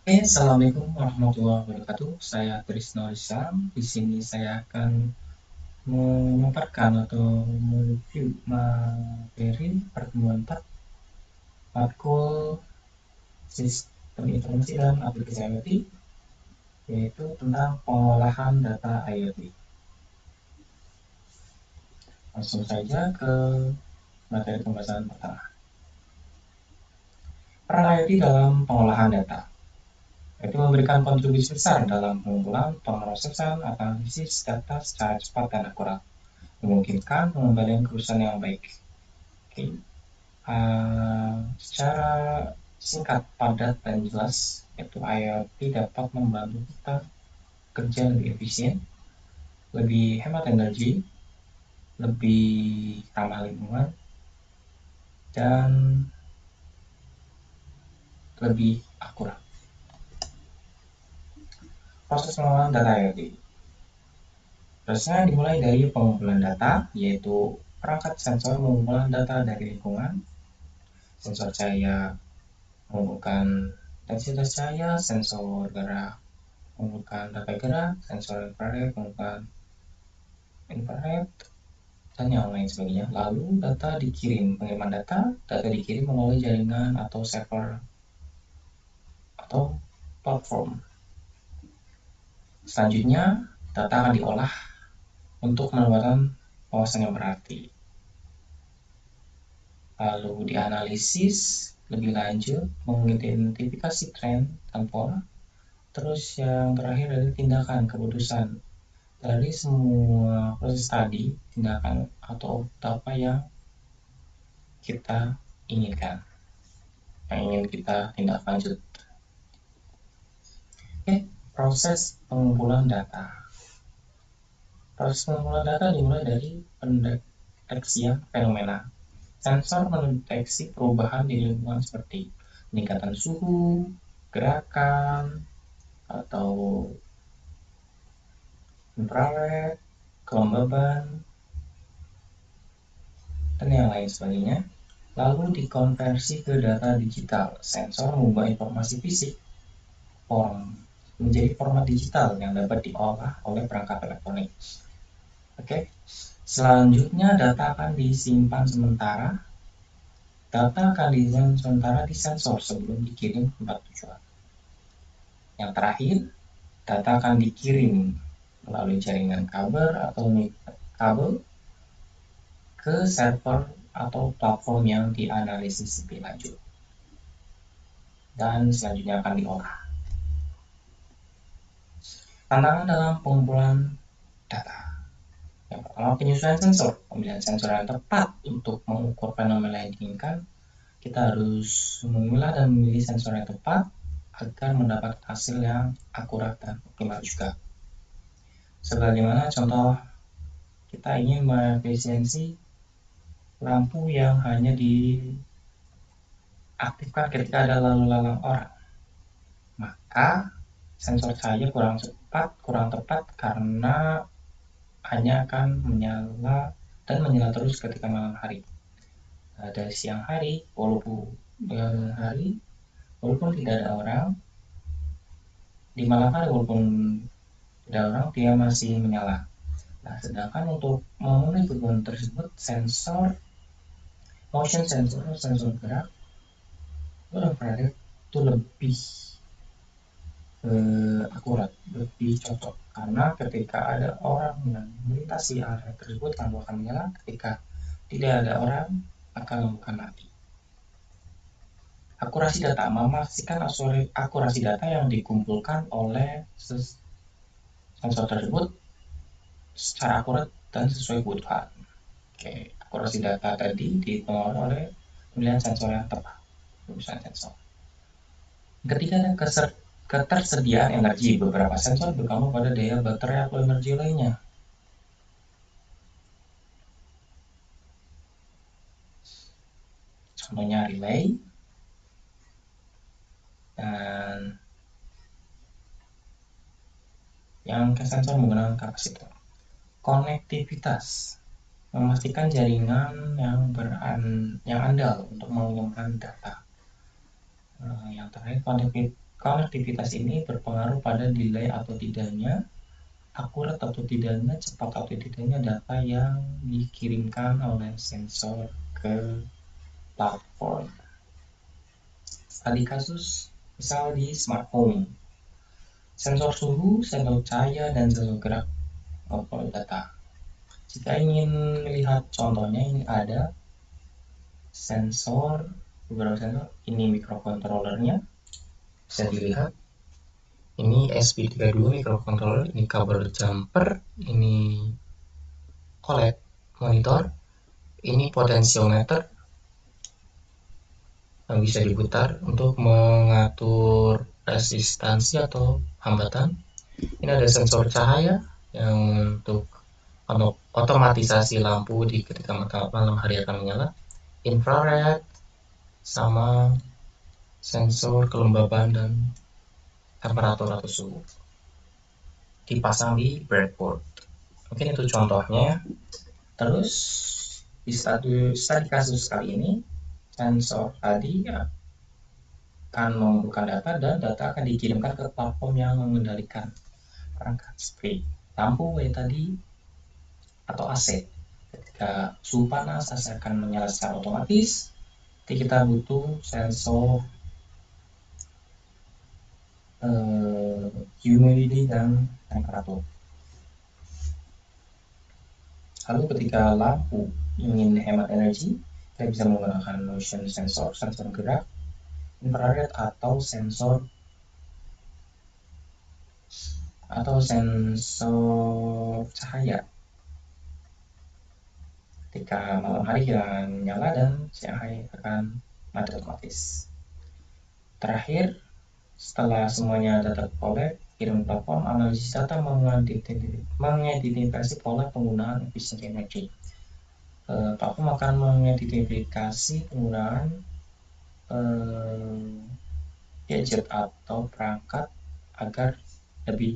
Assalamualaikum warahmatullahi wabarakatuh. Saya Trisno Rizam. Di sini saya akan memaparkan atau mereview materi pertemuan 4 matkul Sistem Informasi dan Aplikasi IoT, yaitu tentang pengolahan data IoT. Langsung saja ke materi pembahasan pertama. Peran IoT dalam pengolahan data itu memberikan kontribusi besar dalam pengumpulan, pemrosesan, analisis data secara cepat dan akurat, memungkinkan pengembalian keputusan yang baik. Oke. Secara singkat, padat, dan jelas, yaitu IoT dapat membantu kita kerja lebih efisien, lebih hemat energi, lebih ramah lingkungan, dan lebih akurat. Proses pengolahan data IoT. Prosesnya dimulai dari pengumpulan data, yaitu perangkat sensor mengumpulkan data dari lingkungan. Sensor cahaya mengumpulkan densitas cahaya, sensor gerak mengumpulkan data gerak, sensor infrared mengumpulkan infrared, dan yang lain sebagainya. Lalu data dikirim, pengiriman data dikirim melalui jaringan atau server atau platform. Selanjutnya, data akan diolah untuk mendapatkan wawasan yang berarti. Lalu dianalisis lebih lanjut, mengidentifikasi tren dan pola. Terus yang terakhir adalah tindakan keputusan. Dari semua proses tadi, tindakan atau apa yang kita inginkan, yang ingin kita tindak lanjut. Oke, proses pengumpulan data. Proses pengumpulan data dimulai dari pendeteksian fenomena. Sensor mendeteksi perubahan di lingkungan seperti peningkatan suhu, gerakan, atau infrared, kelembaban, dan yang lain sebagainya. Lalu dikonversi ke data digital. Sensor mengubah informasi fisik menjadi format digital yang dapat diolah oleh perangkat elektronik. Oke. Selanjutnya data akan disimpan sementara. Data akan disimpan sementara di sensor sebelum dikirim ke tempat tujuan. Yang terakhir, data akan dikirim melalui jaringan kabel ke server atau platform yang dianalisis lebih lanjut, dan selanjutnya akan diolah. Tantangan dalam pengumpulan data. Yang pertama, penyesuaian sensor. Pemilihan sensor yang tepat untuk mengukur fenomena yang diinginkan. Kita harus memilah dan memilih sensor yang tepat agar mendapat hasil yang akurat dan optimal juga. Sebagaimana contoh, kita ingin mengefisiensi lampu yang hanya diaktifkan ketika ada lalu lalang orang, maka sensor cahaya kurang tepat karena hanya akan menyala dan menyala terus ketika malam hari. Dari siang hari, walaupun tidak ada orang, di malam hari walaupun tidak ada orang, dia masih menyala. Nah, sedangkan untuk memenuhi kebutuhan tersebut, motion sensor gerak infrared itu lebih akurat, lebih cocok, karena ketika ada orang yang melintasi area tersebut, lampu akan menyala. Ketika tidak ada orang, maka lampu akan mati. Akurasi data, memastikan akurasi data yang dikumpulkan oleh sensor tersebut secara akurat dan sesuai kebutuhan. Oke, akurasi data tadi dipengaruhi oleh pemilihan sensor yang tepat. Ketika ada ketersediaan energi, beberapa sensor bergantung pada daya baterai atau energi lainnya. Contohnya relay, dan yang sensor menggunakan kapasitor. Konektivitas, memastikan jaringan yang andal untuk mengirimkan data. Yang terakhir, Konektivitas ini berpengaruh pada delay atau tidaknya, akurat atau tidaknya, cepat atau tidaknya data yang dikirimkan oleh sensor ke platform. Tadi kasus misal di smart home, sensor suhu, sensor cahaya, dan sensor gerak mengupload data. Jika ingin melihat contohnya, ini ada sensor, beberapa sensor. Ini microcontrollernya, bisa dilihat. Ini SP32 microcontroller, ini kabel jumper, ini OLED monitor, ini potensiometer yang bisa diputar untuk mengatur resistansi atau hambatan. Ini ada sensor cahaya yang untuk otomatisasi lampu di ketika malam hari akan menyala, infrared, sama sensor kelembaban dan temperatur atau suhu dipasang di breadboard. Mungkin itu contohnya. Terus di studi kasus kali ini, sensor tadi akan mengumpulkan data dan data akan dikirimkan ke platform yang mengendalikan perangkat seperti lampu kayak tadi atau AC. Ketika suhu panas, AC akan menyala secara otomatis. Jadi kita butuh sensor humidity dan temperatur. Lalu ketika lampu ingin hemat energi, kita bisa menggunakan motion sensor, sensor gerak, infrared atau sensor cahaya. Ketika malam hari kita nyala dan siang hari akan mati otomatis. Terakhir, setelah semuanya data terkolek, kirim platform, analisis data mengidentifikasi pola penggunaan efisiensi energi. Platform akan mengidentifikasi penggunaan gadget atau perangkat agar lebih